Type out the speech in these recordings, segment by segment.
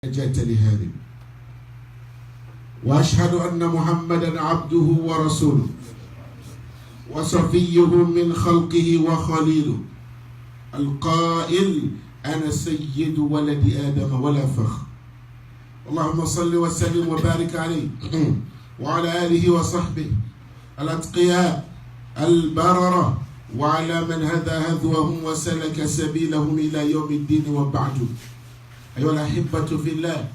نجاة لهارب. وأشهد أن محمدا عبده ورسوله وصفيه من خلقه وخليله القائل أنا سيد ولد آدم ولا فخر. اللهم صل وسلم وبارك عليه وعلى آله وصحبه الأتقياء البررة وعلى من هدى هدوهم وسلك سبيلهم إلى يوم الدين. وبعد، أيها الأحبة في الله،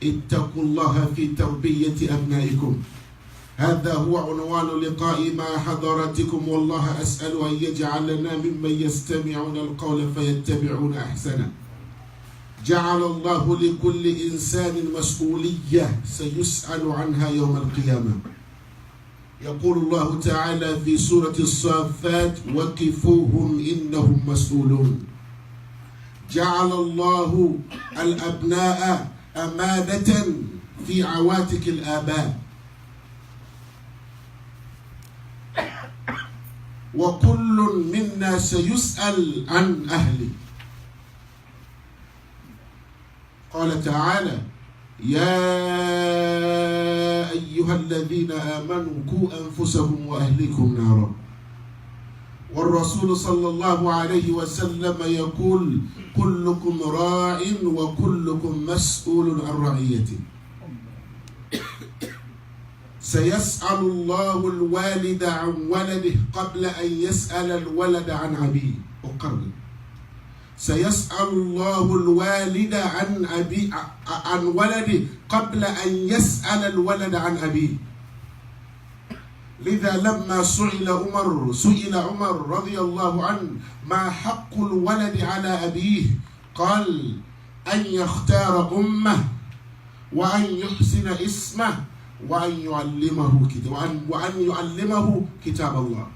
اتقوا الله في تربية أبنائكم. هذا هو عنوان لقاء مع حضراتكم، والله أسأل أن يجعلنا ممن يستمعون القول فيتبعون أحسنه. جعل الله لكل إنسان مسؤولية سيسأل عنها يوم القيامة. يقول الله تعالى في سورة الصافات: وقفوهم إنهم مسؤولون. جعل الله الأبناء أمانة في عواتق الآباء، وكل منا سيسأل عن أهله. قال تعالى: يا أيها الذين آمنوا قوا أنفسكم وأهليكم نارا. والرسول صلى الله عليه وسلم يقول: كلكم راع وكلكم مسؤول عن رعيته. سيسأل الله الوالد عن ولده قبل أن يسأل الولد عن أبيه. أقرر، سيسأل الله الوالد عن ولده قبل أن يسأل الولد عن أبيه. لذا لما سئل عمر رضي الله عنه ما حق الولد على أبيه، قال: أن يختار أمه، وأن يحسن اسمه، وأن يعلمه كتاب الله.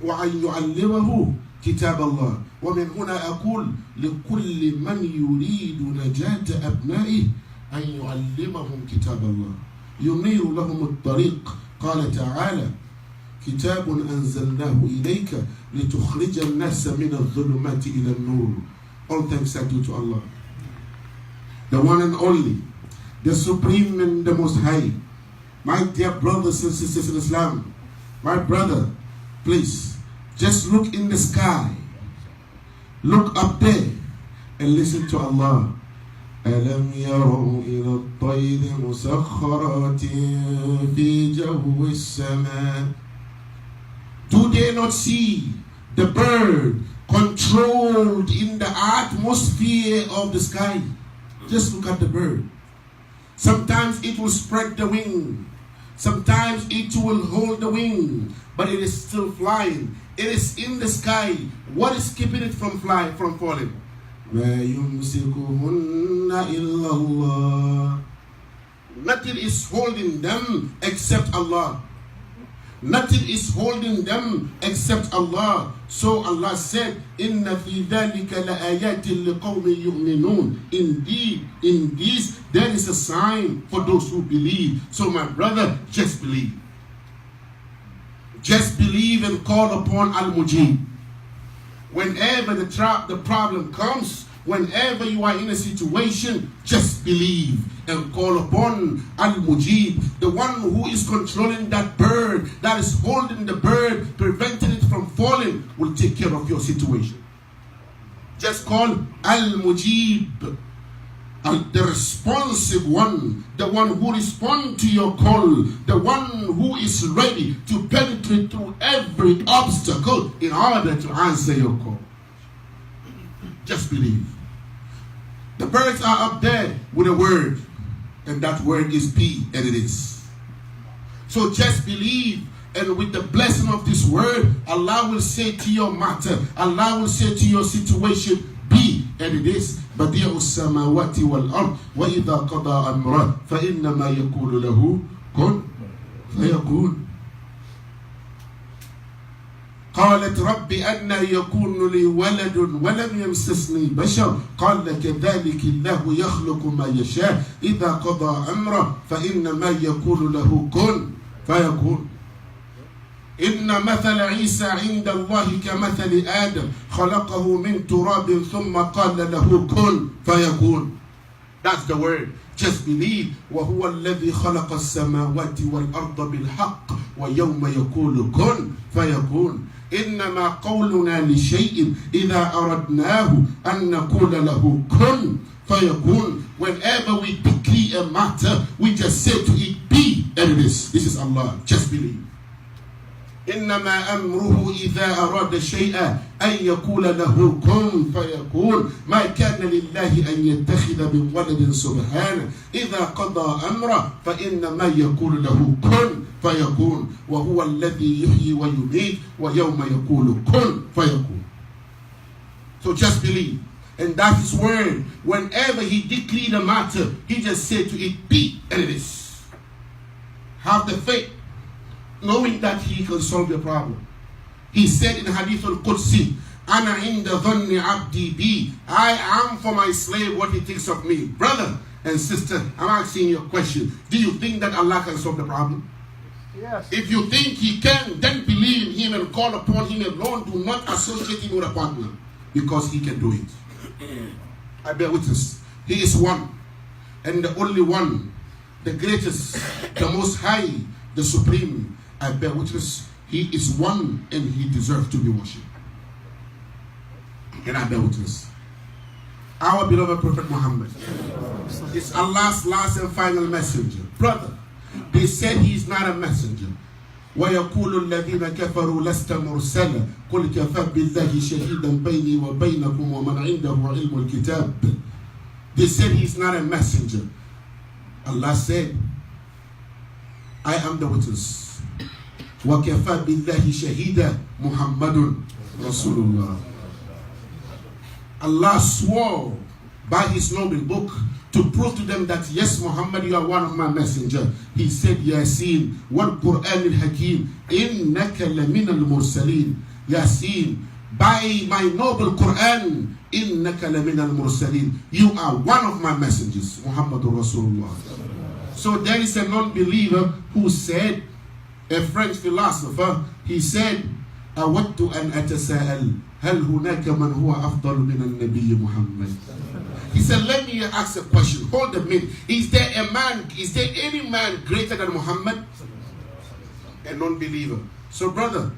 وأن يعلمه كتاب الله. ومن هنا أقول لكل من يريد نجاة أبنائه أن يعلمهم كتاب الله، ينير لهم الطريق. قال تعالى: كتاب أنزلناه إليك لتخرج الناس من الظلمات إلى النور. All thanks are due to Allah, the one and only, the supreme and the most high. My dear brothers and sisters in Islam, my brother, please just look in the sky, look up there and listen to Allah. أَلَمْ يَرَوْا إِلَى الطَّيْرِ مُسَخَّرَاتٍ فِي جَوِّ السَّمَاءِ. Do they not see the bird controlled in the atmosphere of the sky? Just look at the bird. Sometimes it will spread the wing, sometimes it will hold the wing, but it is still flying. It is in the sky. What is keeping it from falling? مَا يُمْسِكُهُنَّ إِلَّا اللَّهُ. Nothing is holding them except Allah. Nothing is holding them except Allah. So Allah said, إِنَّ فِي ذَلِكَ لَآيَاتٍ لِقَوْمٍ يُؤْمِنُونَ. Indeed, in this there is a sign for those who believe. So my brother, just believe. Just believe and call upon Al-Mujib. Whenever the problem comes, whenever you are in a situation, just believe and call upon Al-Mujib, the one who is controlling that bird, that is holding the bird, preventing it from falling, will take care of your situation. Just call Al-Mujib, the responsive one, the one who responds to your call, the one who is ready to penetrate through every obstacle in order to answer your call. Just believe. The birds are up there with a word, and that word is be, and it is. So just believe, and with the blessing of this word, Allah will say to your matter, Allah will say to your situation, be, and it is. بديع السماوات والأرض وإذا قضى أمرا فإنما يقول له كن فيكون. قالت رب أنى يكون لي ولد ولم يمسسني بشر قال كذلك الله يخلق ما يشاء إذا قضى أمرا فإنما يقول له كن فيكون. إن مثل عيسى عند الله كمثل آدم خلقه من تراب ثم قال له كن فيكون. That's the word. Just believe. وهو الذي خلق السماوات والأرض بالحق ويوم يقول كن فيكون. إنما قولنا لشيء إذا أردناه أن نقول له كن فيكون. Whenever we decree a matter, we just say to it be, and it is. This is Allah. Just believe. إنما أمره إذا أراد شيئا أن يقول له كن فيكون. ما كان لله أن يتخذ من ولد سبحانه إذا قضى أمره فإنما يقول له كن فيكون. وهو الذي يحيي ويميت ويوم يقول كن فيكون. So just believe. And that's his word. Whenever he decreed a matter, he just said to it be, and it is. Have the faith, knowing that he can solve your problem. He said in Hadith al-Qudsi, Ana inda dhanni abdi bi. I am for my slave what he thinks of me. Brother and sister, I'm asking you a question. Do you think that Allah can solve the problem? Yes. If you think he can, then believe in him and call upon him alone. Do not associate him with a partner, because he can do it. I bear witness. He is one and the only one, the greatest, the most high, the supreme. I bear witness. He is one and he deserves to be worshipped. And I bear witness. Our beloved Prophet Muhammad is Allah's last and final messenger. Brother, they said he is not a messenger. ويقول الذين كفروا لست مرسلا قل كفى بالله شهيدا بيني وبينكم ومن عنده علم الكتاب. They said he is not a messenger. Allah said, I am the witness. وكفى بالله شهيدا محمد رسول الله. Allah swore by his noble book to prove to them that yes, Muhammad, you are one of my messenger. He said, Yasin, wal Quran al-Hakim, innaka lamin al-mursaleen. Yasin, by my noble Quran, innaka lamin al-mursaleen. You are one of my messengers, Muhammadur Rasulullah. So there is a non-believer who said, a French philosopher, he said, أود أن أتساءل هل هناك من هو أفضل من النبي محمد. He said, let me ask a question. Hold a minute. Is there any man greater than Muhammad? A non-believer. So brother,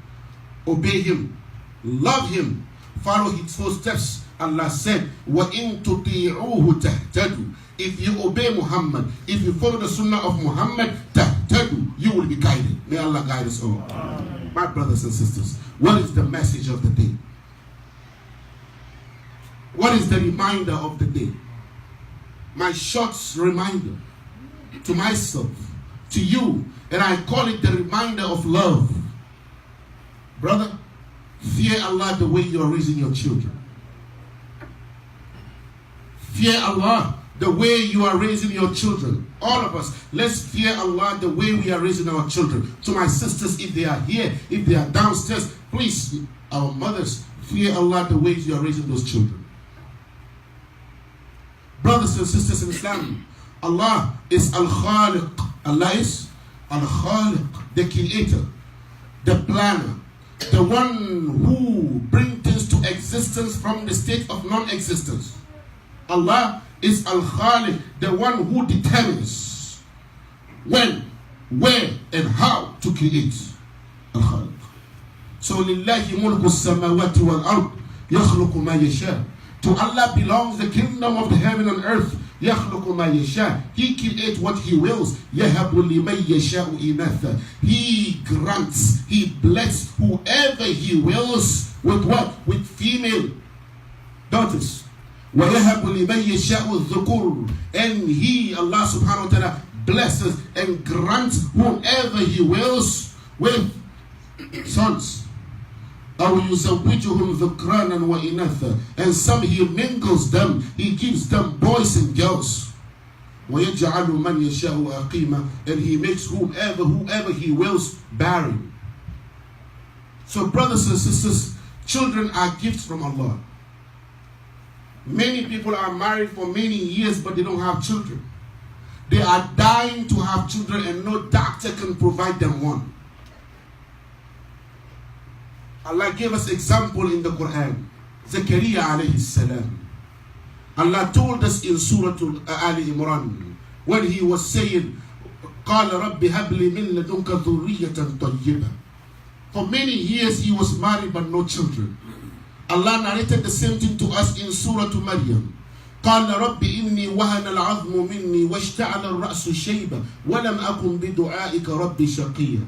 obey him, love him, follow his footsteps. Allah said, وَإِن تُطِيعُوهُ تَهْتَدُوا. If you obey Muhammad, if you follow the sunnah of Muhammad, تَهْتَدُوا, you will be guided. May Allah guide us all. My brothers and sisters, what is the message of the day? What is the reminder of the day? My short reminder to myself, to you, and I call it the reminder of love. Brother, fear Allah the way you are raising your children. Fear Allah the way you are raising your children. All of us, let's fear Allah the way we are raising our children. To my sisters, if they are here, if they are downstairs, please, our mothers, fear Allah the way you are raising those children. Brothers and sisters in Islam, Allah is Al-Khaliq. Allah is Al-Khaliq, the creator, the planner, the one who brings things to existence from the state of non-existence. Allah is Al-Khaliq, the one who determines when, where, and how to create. Al-Khaliq. So, لِلَّهِ مُلْكُ السَّمَاوَاتِ وَالْأَرْضِ يَخْلُقُ مَا يَشَاءُ. To Allah belongs the kingdom of the heaven and earth. يَخْلُقُ مَا يَشَاءُ. He creates what He wills. يَهَبُ لِمَنْ يَشَاءُ إِنَاثًا. He grants, He blesses whoever He wills with what? With female daughters. وَيَهَبُ لِمَنْ يَشَاءُ الذُّكُورُ. And He, Allah subhanahu wa ta'ala, blesses and grants whoever He wills with sons. أو يزوجهم ذكرانا وإناثا. And some He mingles them, He gives them boys and girls. ويجعل من يشاء أقيما. And He makes whoever He wills barren. So brothers and sisters, children are gifts from Allah. Many people are married for many years but they don't have children. They are dying to have children and no doctor can provide them one. Allah gave us example in the Quran. Zakaria alayhi salam. Allah told us in Surah Ali Imran when he was saying, قال رب هب لي من لدنك ذرية طيبة. For many years he was married but no children. Allah narrated the same thing to us in Surah Maryam. قال رب إني وهن العظم مني واشتعل الرأس شيبة ولم أكن بدعائك رب شقيا.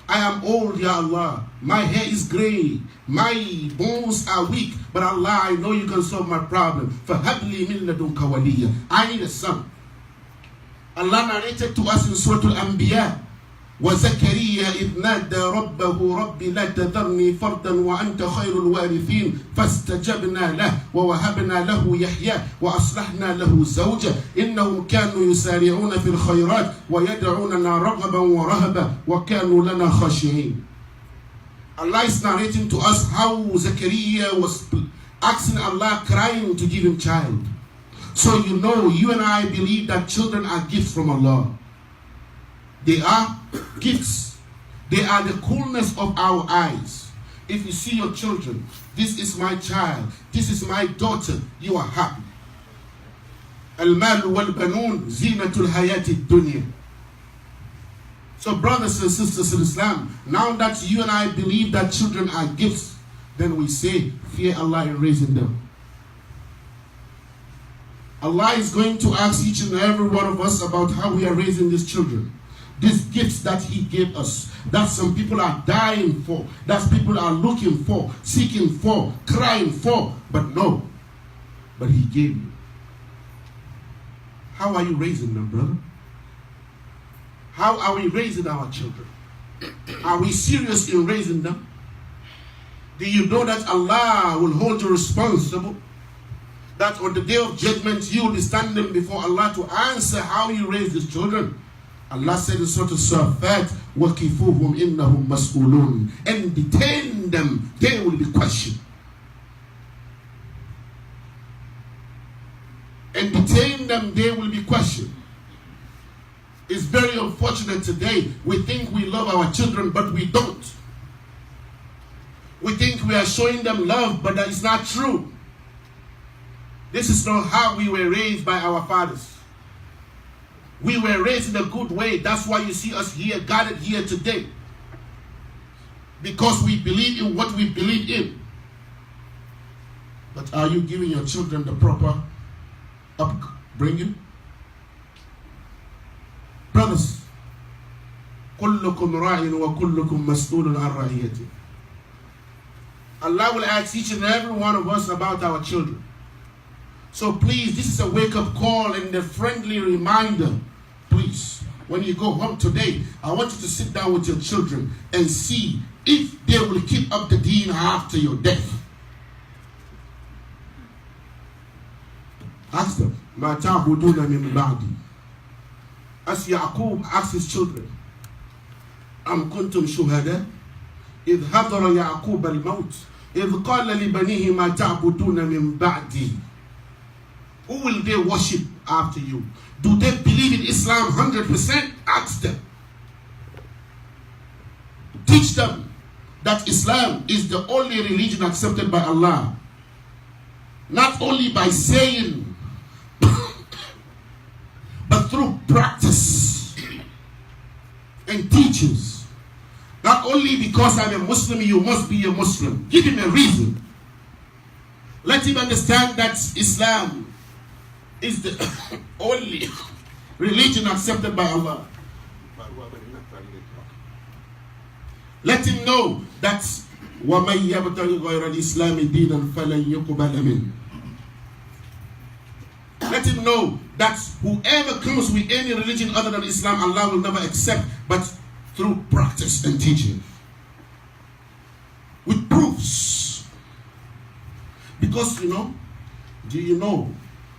I am old, Ya Allah. My hair is gray. My bones are weak. But Allah, I know you can solve my problem. فَهَبْ لِي مِن لَدُنْكَ وَلِيًّا. I need a son. Allah narrated to us in Surah Al-Anbiya. وَزَكَرِيَّا إِذْ نَادَى رَبَّهُ رَبِّ لَا تَذَرْنِي فَرْدًا وَأَنْتَ خَيْرُ الْوَارِثِينَ فَاسْتَجَبْنَا لَهُ وَوَهَبْنَا لَهُ يَحْيَىٰ وَأَصْلَحْنَا لَهُ زَوْجَهُ إِنَّهُمْ كَانُوا يُسَارِعُونَ فِي الْخَيْرَاتِ وَيَدْعُونَنَا رَغَبًا وَرَهَبًا وَكَانُوا لَنَا خَاشِعِينَ. Allah is narrating to us how Zakaria was asking Allah, crying to give him child. So you know, you and I believe that children are gifts from Allah. They are gifts. They are the coolness of our eyes. If you see your children, this is my child, this is my daughter, you are happy. Al-mal wal-banun zinatul hayati dunya. So brothers and sisters in Islam, now that you and I believe that children are gifts, then we say, fear Allah in raising them. Allah is going to ask each and every one of us about how we are raising these children. These gifts that He gave us, that some people are dying for, that people are looking for, seeking for, crying for, but no, but He gave you. How are you raising them, brother? How are we raising our children? Are we serious in raising them? Do you know that Allah will hold you responsible? That on the day of judgment you will be standing before Allah to answer how you raise these children. Allah said in Surah As-Saffat, وَقِفُوهُمْ إِنَّهُمْ مَسْئُولُونَ. And detain them, they will be questioned. And detain them, they will be questioned. It's very unfortunate today. We think we love our children, but we don't. We think we are showing them love, but that is not true. This is not how we were raised by our fathers. We were raised in a good way. That's why you see us here, gathered here today. Because we believe in what we believe in. But are you giving your children the proper upbringing? Brothers, كُلُّكُمْ رَاعٍ وَكُلُّكُمْ مَسْئُولٌ عَنْ رَعِيَّتِهِ. Allah will ask each and every one of us about our children. So please, this is a wake-up call and a friendly reminder. Please, when you go home today, I want you to sit down with your children and see if they will keep up the deen after your death. Ask them, مَا تَعْبُدُونَ مِن بَعْدِي. As Yaqub asked his children, أَمْ كُنْتُمْ شُهَدَاءَ إِذْ حَضَرَ يَعْقُوبَ الْمَوْتِ إِذْ قَالَ لِبَنِيهِ مَا تَعْبُدُونَ مِن بَعْدِي. Who will they worship after you? Do they believe in Islam 100%? Ask them. Teach them that Islam is the only religion accepted by Allah. Not only by saying, but through practice and teachings. Not only because I'm a Muslim, you must be a Muslim. Give him a reason. Let him understand that Islam is the only religion accepted by Allah. Let him know that وَمَنْ يَبْتَغِ غَيْرَ الْإِسْلَامِ دِينًا فَلَنْ يُقْبَلَ مِنْهُ. Let him know that whoever comes with any religion other than Islam, Allah will never accept, but through practice and teaching. With proofs. Because do you know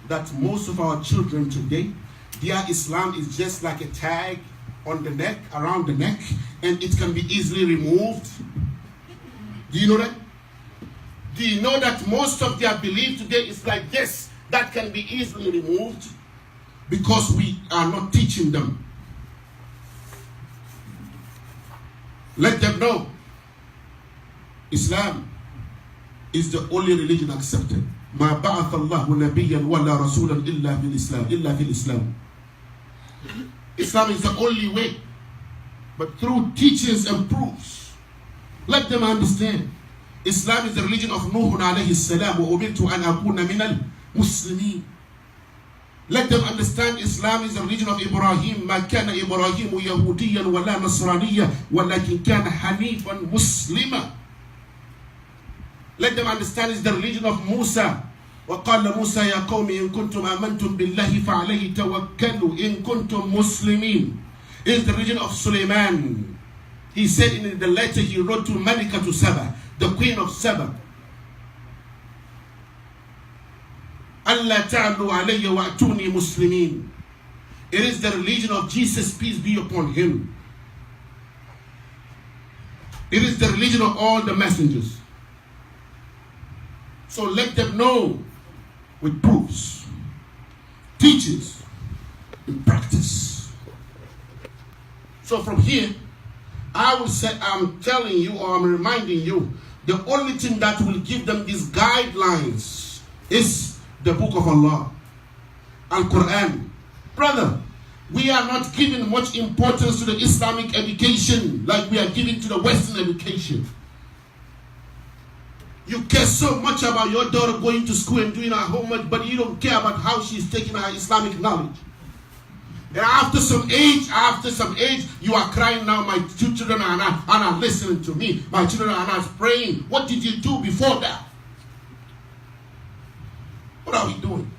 that most of our children today, their Islam is just like a tag on the neck, around the neck, and it can be easily removed? Do you know that? Do you know that most of their belief today is like this, that can be easily removed? Because we are not teaching them. Let them know Islam is the only religion accepted. ما بعث الله نبيا ولا رسولا إلا في الإسلام. Islam is the only way, but through teachings and proofs. Let them understand. Islam is the religion of Nuh alayhi salam. وَأُمِرْتُ أَنْ أَكُونَ مِنَ الْمُسْلِمِينَ. Let them understand Islam is the religion of Ibrahim. ما كان إبراهيم يهوديا ولا نصرانيا ولكن كان حنيفا مسلما. Let them understand it's the religion of Musa. وقال موسى يا قوم إن كنتم آمنتم بالله فعليه توكلوا إن كنتم مسلمين. It's the religion of Suleiman. He said in the letter he wrote to Malikatu Saba, the queen of Saba, Allah ta'alu alayya wa atuni muslimin. It is the religion of Jesus, peace be upon him. It is the religion of all the messengers. So let them know with proofs, teachings, and practice. So from here, I will say, I'm telling you or I'm reminding you, the only thing that will give them these guidelines is the book of Allah, Al-Quran. Brother, we are not giving much importance to the Islamic education like we are giving to the Western education. You care so much about your daughter going to school and doing her homework, but you don't care about how she's taking her Islamic knowledge. And after some age, you are crying now, my two children are not listening to me. My children are not praying. What did you do before that? What are we doing?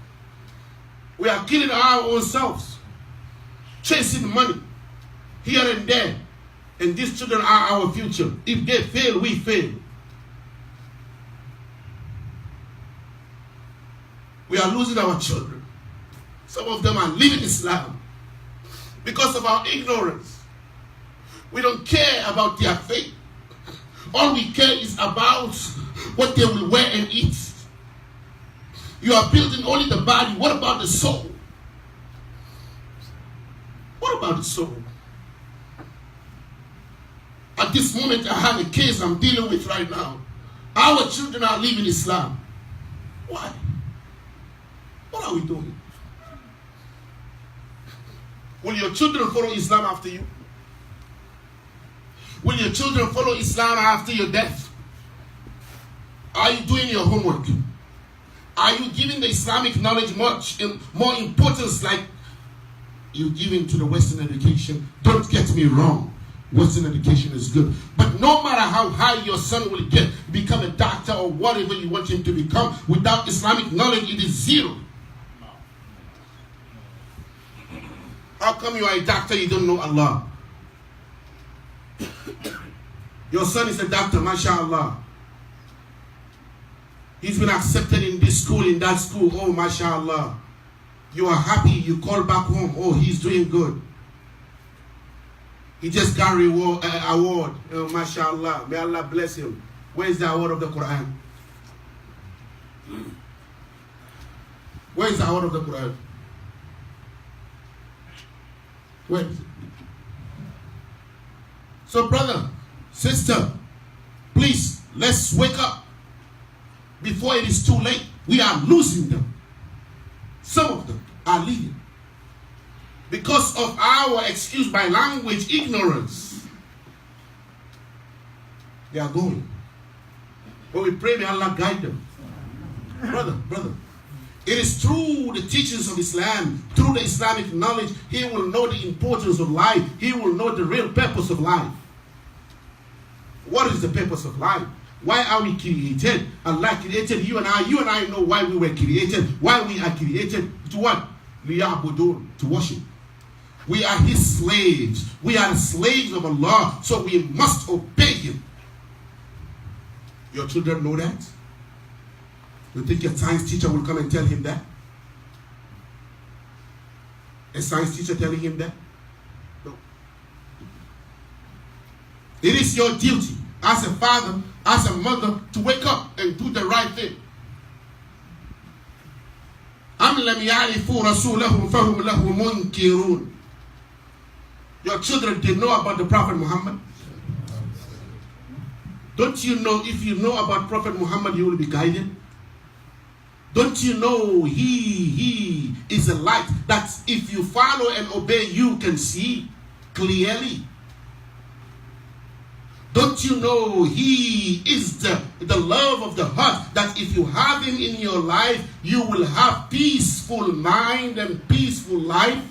We are killing our own selves, chasing money here and there. And these children are our future. If they fail, we fail. We are losing our children. Some of them are leaving Islam because of our ignorance. We don't care about their faith. All we care is about what they will wear and eat. You are building only the body. What about the soul? What about the soul? At this moment, I have a case I'm dealing with right now. Our children are leaving Islam. Why? What are we doing? Will your children follow Islam after you? Will your children follow Islam after your death? Are you doing your homework? Are you giving the Islamic knowledge much more importance like you giving to the Western education? Don't get me wrong. Western education is good. But no matter how high your son will get, become a doctor or whatever you want him to become, without Islamic knowledge, it is zero. How come you are a doctor, you don't know Allah? Your son is a doctor, mashallah. He's been accepted in this school, in that school. Oh, mashallah. You are happy, you call back home. Oh, he's doing good. He just got an award. Oh, mashallah. May Allah bless him. Where is the award of the Quran? Where is the award of the Quran? Where is it? So, brother, sister, please, let's wake up before it is too late. We are losing them. Some of them are leaving because of our, excuse my language, ignorance. They are going. But we pray may Allah guide them. Brother, it is through the teachings of Islam, through the Islamic knowledge, he will know the importance of life. He will know the real purpose of life. What is the purpose of life? Why are we created? Allah created you and I. You and I know why we were created. Why we are created. To what? لِيَعْبُدُونَ, to worship. We are his slaves. We are the slaves of Allah. So we must obey him. Your children know that? You think your science teacher will come and tell him that? A science teacher telling him that? No. It is your duty as a father, as a mother, to wake up and do the right thing. أَمْ لَمْ يَعْرِفُوا رَسُولَهُمْ فَهُمْ لَهُ مُنْكِرُونَ. Your children did know about the Prophet Muhammad. Don't you know if you know about Prophet Muhammad, you will be guided? Don't you know he is a light that if you follow and obey, you can see clearly? Don't you know he is the love of the heart, that if you have him in your life, you will have peaceful mind and peaceful life?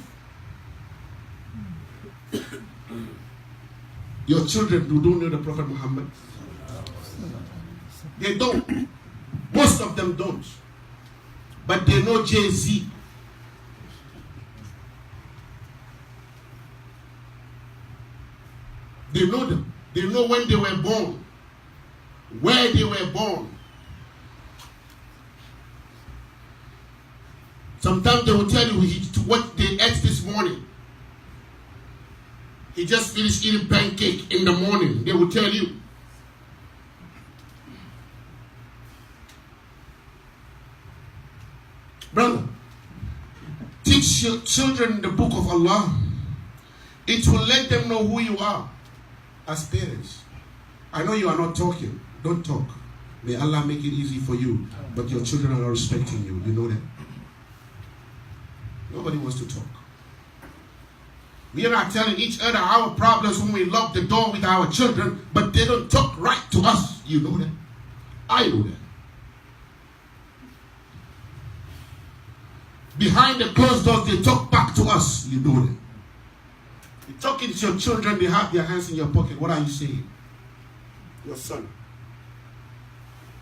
Your children who don't know the Prophet Muhammad, they don't. Most of them don't. But they know Jay-Z. They know them. They know when they were born, where they were born. Sometimes they will tell you what they ate this morning. He just finished eating pancake in the morning. They will tell you. Brother, teach your children the book of Allah. It will let them know who you are as parents. I know you are not talking. Don't talk. May Allah make it easy for you. But your children are not respecting you. You know that? Nobody wants to talk. We are not telling each other our problems when we lock the door with our children, but they don't talk right to us. You know that? I know that. Behind the closed doors, they talk back to us. You know that. You're talking to your children, they have their hands in your pocket. What are you saying? Your son.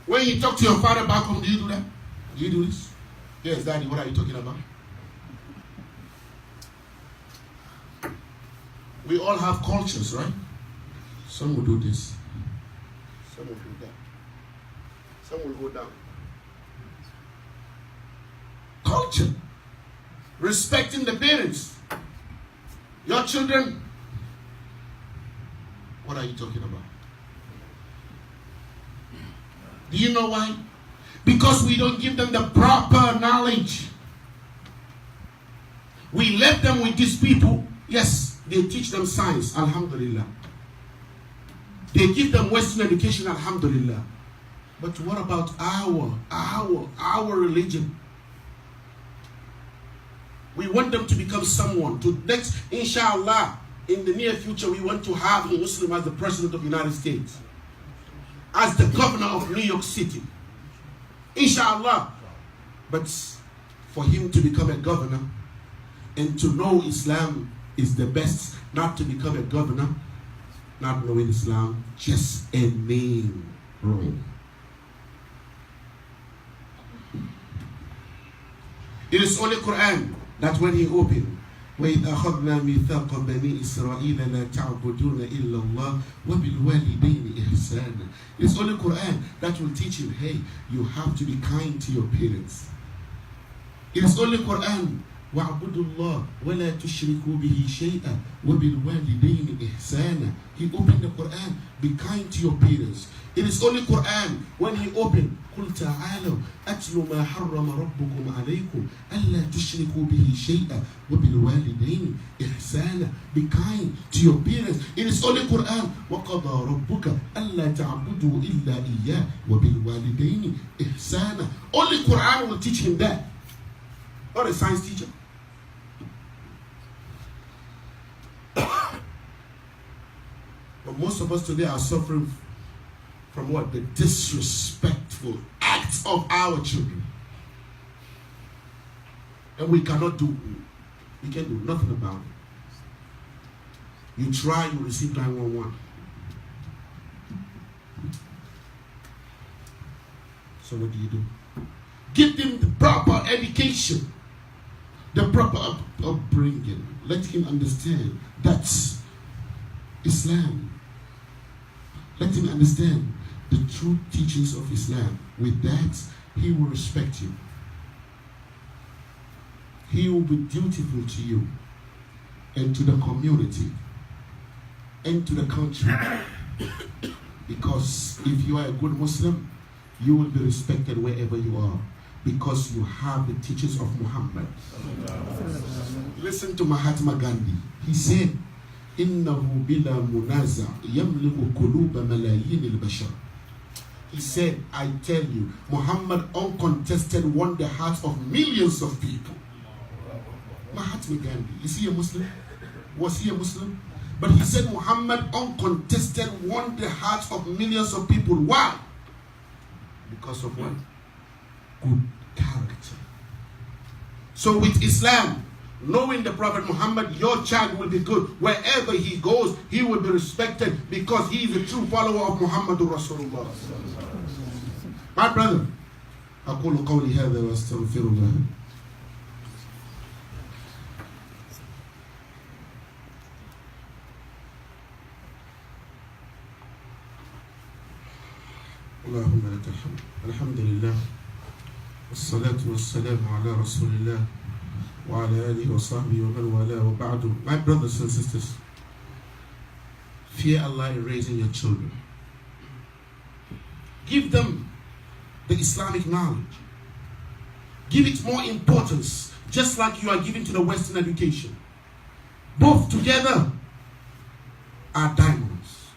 When you talk to your father back home, do you do that? Do you do this? Yes, Daddy, what are you talking about? We all have cultures, right? Some will do this. Some will do that. Some will go down. Culture. Respecting the parents. Your children, what are you talking about? Do you know why? Because we don't give them the proper knowledge. We left them with these people. Yes, they teach them science, alhamdulillah. They give them Western education, alhamdulillah. But what about our religion? We want them to become someone. Next, inshallah, in the near future, we want to have a Muslim as the President of the United States, as the Governor of New York City. Inshallah. But for him to become a governor and to know Islam is the best, not to become a governor, not knowing Islam, just a name wrong. It is only Quran that when he opened, وَإِذْ أَخَذْنَا مِيثَاقَ بَنِي إِسْرَائِيلَ لَا تَعْبُدُونَ إِلَّا اللَّهَ وَبِالْوَالِدَيْنِ إِحْسَانًا. It's only Quran that will teach him, hey, you have to be kind to your parents. It is only Quran, وَاعْبُدُوا اللَّهَ وَلَا تُشْرِكُوا بِهِ شَيْئًا وَبِالْوَالِدَيْنِ إِحْسَانًا. He opened the Quran, be kind to your parents. It is only Quran when he opened, قُلْ تَعَالَوْا أَتْلُ مَا حَرَّمَ رَبُّكُمْ عَلَيْكُمْ أَلَّا تُشْرِكُوا بِهِ شَيْئًا وَبِالْوَالِدَيْنِ إِحْسَانًا. Be kind to your parents. It is only Quran, وَقَضَى رَبُّكَ أَلَّا تَعْبُدُوا إِلَّا إِيَّاهُ وَبِالْوَالِدَيْنِ إِحْسَانًا. Only Quran will teach him that. Not a science teacher. But most of us today are suffering from what? The disrespectful acts of our children. And we can do nothing about it. You try, you receive 911. So what do? Give them the proper education, the proper upbringing. Let him understand that's Islam. Let him understand the true teachings of Islam. With that, he will respect you. He will be dutiful to you and to the community and to the country. Because if you are a good Muslim, you will be respected wherever you are, because you have the teachings of Muhammad. Listen to Mahatma Gandhi. He said, إنه بلا منازع يملك قلوب ملايين البشر. He said, I tell you, Muhammad uncontested won the hearts of millions of people. Mahatma Gandhi, is he a Muslim? Was he a Muslim? But he said Muhammad uncontested won the hearts of millions of people. Why? Because of what? Good character. So with Islam, knowing the Prophet Muhammad, your child will be good. Wherever he goes, he will be respected because he is a true follower of Muhammadur Rasulullah. My brother, أقول قولي هذا وأستغفر الله. اللهم لك الحمد. الحمد لله والصلاة والسلام على رسول الله وعلى آله وصحبه ومن والاه وبعد. My brothers and sisters, fear Allah in raising your children. Give them the Islamic knowledge. Give it more importance, just like you are giving to the Western education. Both together are diamonds.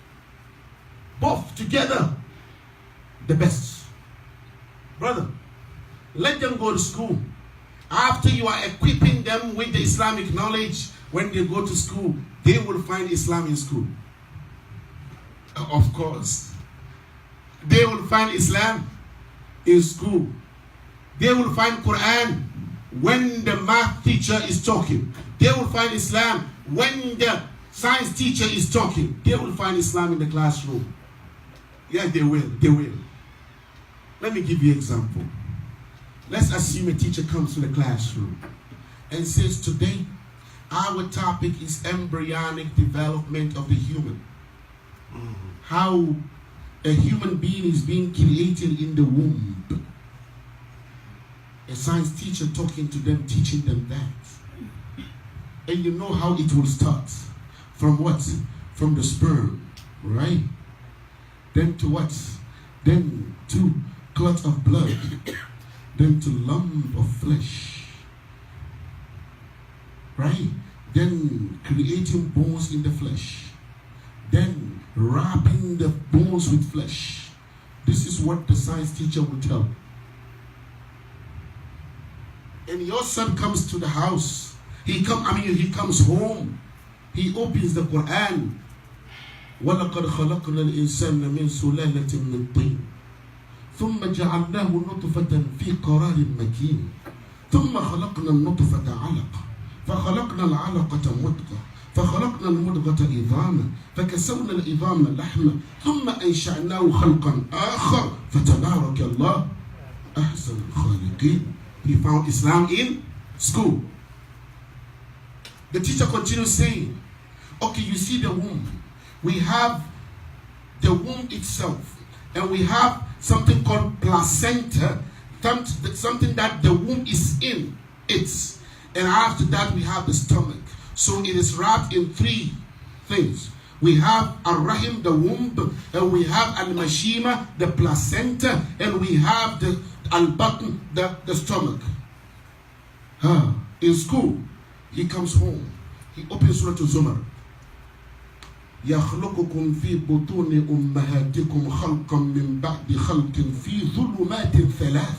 Both together, the best. Brother, let them go to school. After you are equipping them with the Islamic knowledge, when they go to school, they will find Islam in school. Of course. They will find Islam in school. They will find Quran when the math teacher is talking. They will find Islam when the science teacher is talking. They will find Islam in the classroom. Yeah, they will. They will. Let me give you an example. Let's assume a teacher comes to the classroom and says, today our topic is embryonic development of the human. How a human being is being created in the womb. A science teacher talking to them, teaching them that. And you know how it will start. From what? From the sperm, right? Then to what? Then to clot of blood. Then to lump of flesh. Right? Then creating bones in the flesh. Then wrapping the bones with flesh. This is what the science teacher will tell. And your son comes to the house. He comes home. He opens the Quran. وَلَقَدْ خَلَقْنَا الْإِنسَانَ مِنْ سُلَالَةٍ مِنْ طِينٍ ثُمَّ جَعَلْنَاهُ نُطْفَةً فِي قَرَارٍ مَكِينٍ ثُمَّ خَلَقْنَا النُّطْفَةَ عَلَقَةً فَخَلَقْنَا الْعَلَقَةَ مُضْغَةً فخلقنا المضغة عظاما فكسونا العظام لحما ثم أنشأناه خلقا آخر فتبارك الله أحسن الخالقين. He found Islam in school. The teacher continues saying, okay, you see the womb. We have the womb itself, and we have something called placenta, something that the womb is in it. And after that we have the stomach. So it is wrapped in three things. We have Ar-Rahim, the womb, and we have Al-Mashima, the placenta, and we have the Al-Batn, the stomach. In school, he comes home. He opens Surah Zumar. يخلقكم في بطون أمهاتكم خلقا من بعد خلق في ظلمات ثلاث.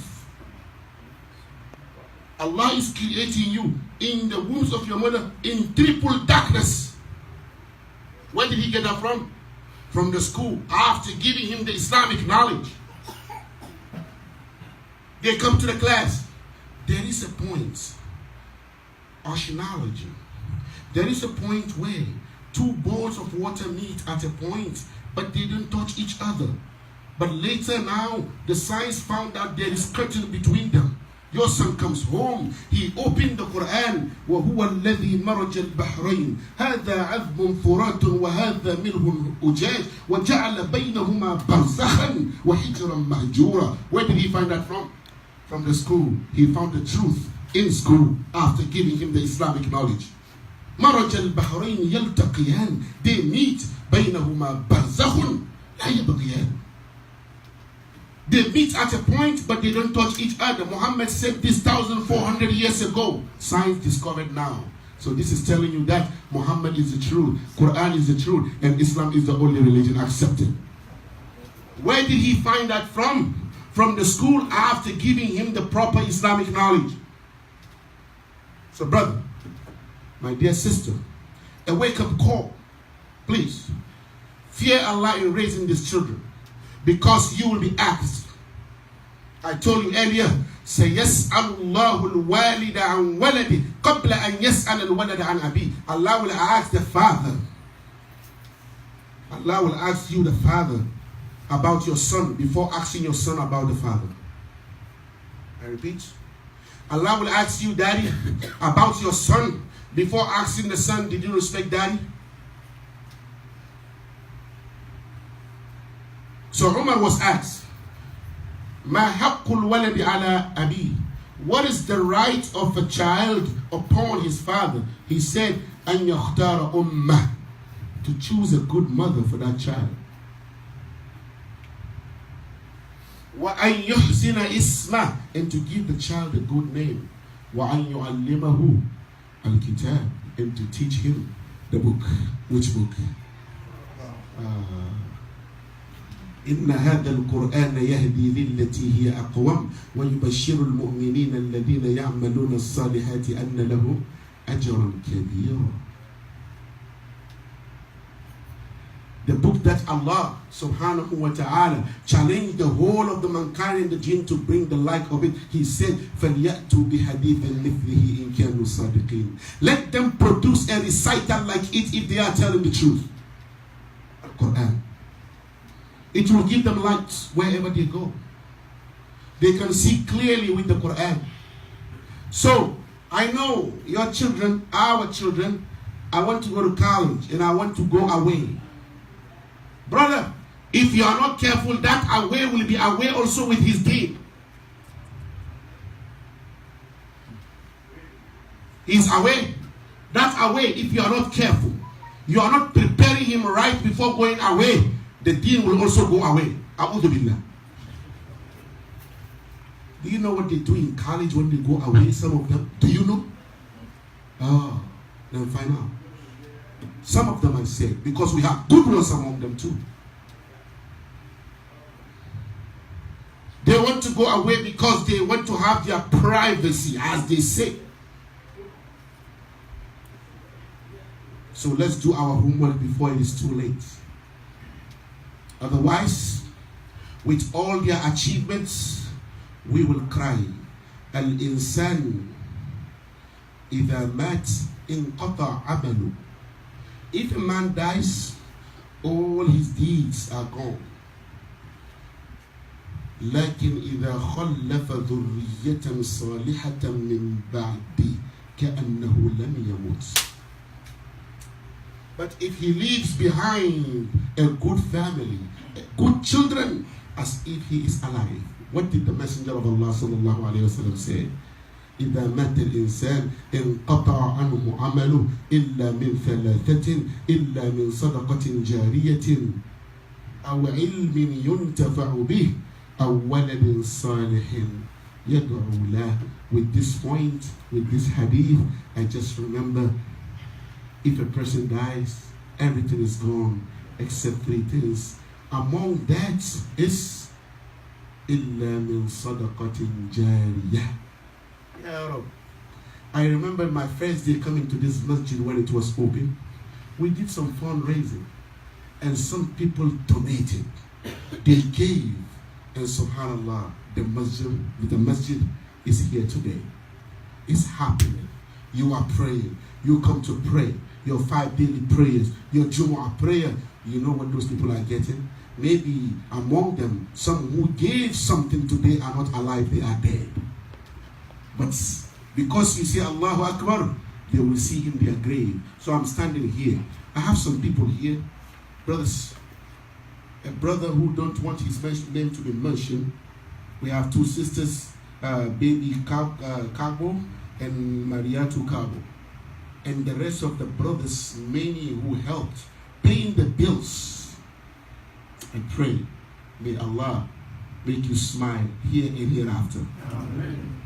Allah is creating you in the wombs of your mother in triple darkness. Where did he get that from? From the school, after giving him the Islamic knowledge. They come to the class. There is a point, oceanology. There is a point where two balls of water meet at a point, but they don't touch each other. But later now, the science found out there is curtain between them. Your son comes home, he opened the Quran. وَهُوَ الَّذِي مَرَجَ الْبَحْرَيْنِ هَذَا عَذْبٌ فُرَاتٌ وَهَذَا مِلْهٌ أُجَاجٌ وَجَعَلَ بَيْنَهُمَا بَرْزَخًا وَحِجْرًا مَهْجُورًا. Where did he find that from? From the school. He found the truth in school after giving him the Islamic knowledge. مَرَجَ الْبَحْرَيْنِ يَلْتَقِيَانِ. They meet. بَيْنَهُمَا بَرْزَخٌ لَا يَبْغِيَانِ. They meet at a point, but they don't touch each other. Muhammad said this 1,400 years ago. Science discovered now So this is telling you that Muhammad is the truth, Quran is the truth, and Islam is the only religion accepted. Where did he find that from? From the school after giving him the proper Islamic knowledge. So brother, my dear sister, a wake-up call. Please, fear Allah in raising these children, because you will be asked. I told you earlier, سَيَسْأَلُ اللَّهُ الْوَالِدَ عَنْ وَلَدِهِ قَبْلَ أَنْ يَسْأَلَ الْوَلَدَ عَنْ أَبِيهِ. Allah will ask the father. Allah will ask you, the father, about your son before asking your son about the father. I repeat. Allah will ask you, daddy, about your son before asking the son, did you respect daddy? So Umar was asked, Ma haqqul waladi ala abi. What is the right of a child upon his father? He said, An yakhtara ummah. To choose a good mother for that child. وَأَنْ يُحْسِنَ إِسْمَهُ, and to give the child a good name. وَأَنْ يُعَلِّمَهُ الْكِتَابِ, and to teach him the book. Which book? إِنَّ هَذَا الْقُرْآنَ يَهْدِي لِلَّتِي هِيَ أَقْوَمُ وَيُبَشِّرُ الْمُؤْمِنِينَ الَّذِينَ يَعْمَلُونَ الصَّالِحَاتِ أَنَّ لَهُمْ أَجْرًا كَبِيرًا. The book that Allah subhanahu wa ta'ala challenged the whole of the mankind and the jinn to bring the like of it. He said, فَلْيَأْتُوا بِحَدِيثٍ مِثْلِهِ إِنْ كَانُوا صَادِقِينَ. Let them produce a recital like it if they are telling the truth. Quran. It will give them light wherever they go. They can see clearly with the Quran. So, I know your children, our children, I want to go to college and I want to go away. Brother, if you are not careful, that away will be away also with his deed. He's away. That's away if you are not careful. You are not preparing him right before going away. The deen will also go away. A'udhu billah. Do you know what they do in college when they go away? Some of them. Do you know? Oh, then find out. Some of them I said, because we have good ones among them too. They want to go away because they want to have their privacy, as they say. So let's do our homework before it is too late. Otherwise, with all their achievements, we will cry. Al-insan idha mat inqata amalu. If a man dies, all his deeds are gone. لكن إذا خلف ذرية صالحة من بعده كأنه لم يمت. But if he leaves behind a good family, good children, as if he is alive. What did the Messenger of Allah sallallahu alayhi wa sallam say? إذا مات الإنسان انقطع عنه عمله إلا من ثلاثة إلا من صدقة جارية أو علم ينتفع به أو ولد صالح يدعو له. With this point, with this hadith, I just remember, if a person dies, everything is gone except three things. Among that is إلا من صدقة جارية. I remember my first day coming to this masjid when it was open. We did some fundraising and some people donated. They gave, and subhanallah, the masjid is here today. It's happening. You are praying. You come to pray. Your 5 daily prayers, your Jumu'ah prayer. You know what those people are getting? Maybe among them, some who gave something today are not alive, they are dead. But because you say Allahu Akbar, they will see in their grave. So I'm standing here. I have some people here, brothers. A brother who don't want his name to be mentioned. We have 2 sisters, Baby Cabo and Mariatu Cabo. And the rest of the brothers, many who helped paying the bills. I pray, may Allah make you smile here and hereafter. Amen.